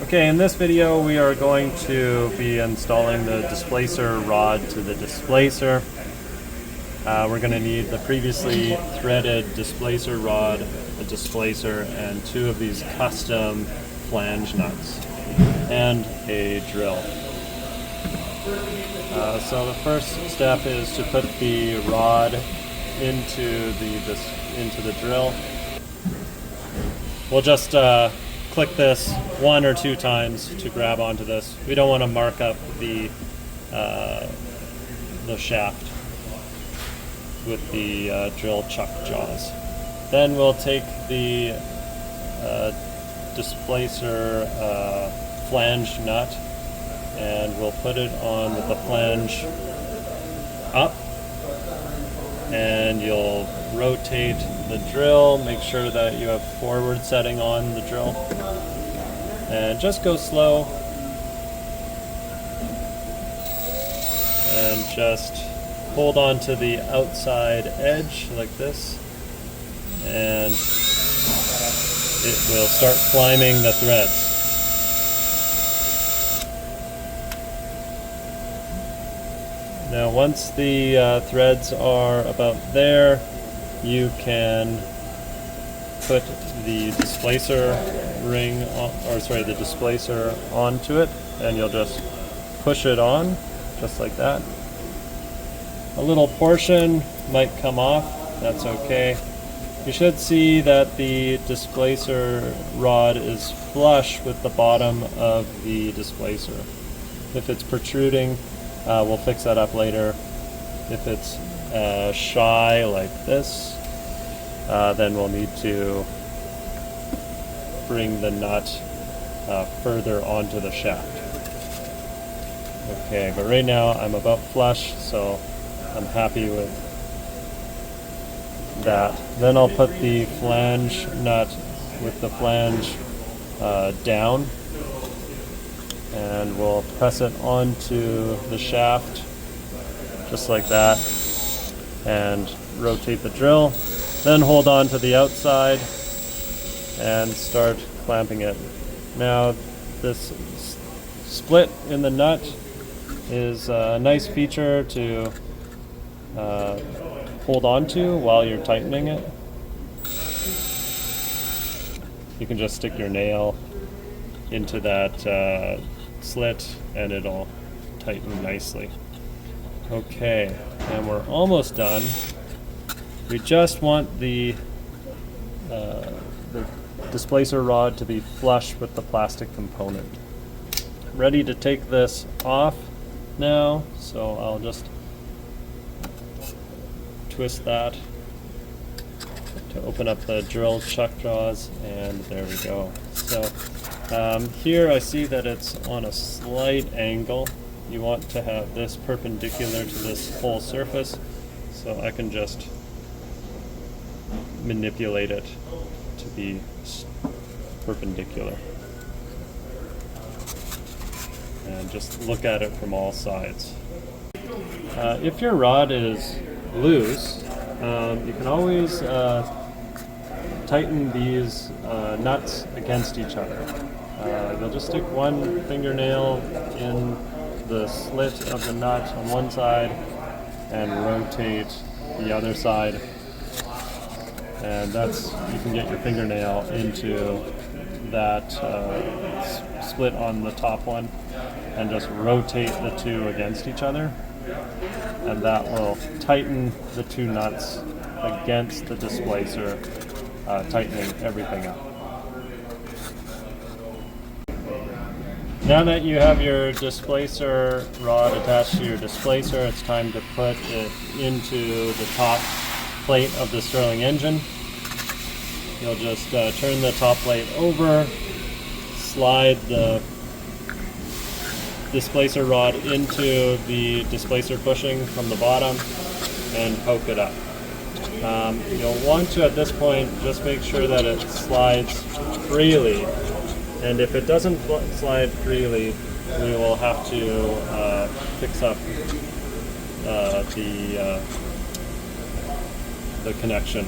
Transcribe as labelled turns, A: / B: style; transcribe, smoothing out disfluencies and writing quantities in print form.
A: Okay, in this video we are going to be installing the displacer rod to the displacer. We're going to need the previously threaded displacer rod, a displacer, and two of these custom flange nuts, and a drill. So the first step is to put the rod into the drill. We'll just click this one or two times to grab onto this. We don't want to mark up the shaft with the drill chuck jaws. Then we'll take the displacer flange nut and we'll put it on with the flange up, and you'll rotate the drill. Make sure that you have forward setting on the drill, and just go slow and just hold on to the outside edge like this, and it will start climbing the threads. Now once the threads are about there, you can put the displacer ring on, the displacer onto it, and you'll just push it on just like that. A little portion might come off, that's okay. You should see that the displacer rod is flush with the bottom of the displacer. If it's protruding, we'll fix that up later. If it's shy like this, then we'll need to bring the nut further onto the shaft. Okay, but right now I'm about flush, so I'm happy with that. Then I'll put the flange nut with the flange down, and we'll press it onto the shaft just like that and rotate the drill. Then hold on to the outside and start clamping it. Now this split in the nut is a nice feature to hold on to while you're tightening it. You can just stick your nail into that slit and it'll tighten nicely. Okay, and we're almost done. We just want the displacer rod to be flush with the plastic component. Ready to take this off now, so I'll just twist that to open up the drill chuck jaws, and there we go. So here I see that it's on a slight angle. You want to have this perpendicular to this whole surface, so I can just manipulate it to be perpendicular. And just look at it from all sides. If your rod is loose, you can always tighten these nuts against each other. You'll just stick one fingernail in the slit of the nut on one side and rotate the other side, and you can get your fingernail into that split on the top one and just rotate the two against each other, and that will tighten the two nuts against the displacer, tightening everything up. Now that you have your displacer rod attached to your displacer, it's time to put it into the top plate of the Stirling engine. You'll just turn the top plate over, slide the displacer rod into the displacer bushing from the bottom, and poke it up. You'll want to, at this point, just make sure that it slides freely. And if it doesn't slide freely, we will have to fix up the connection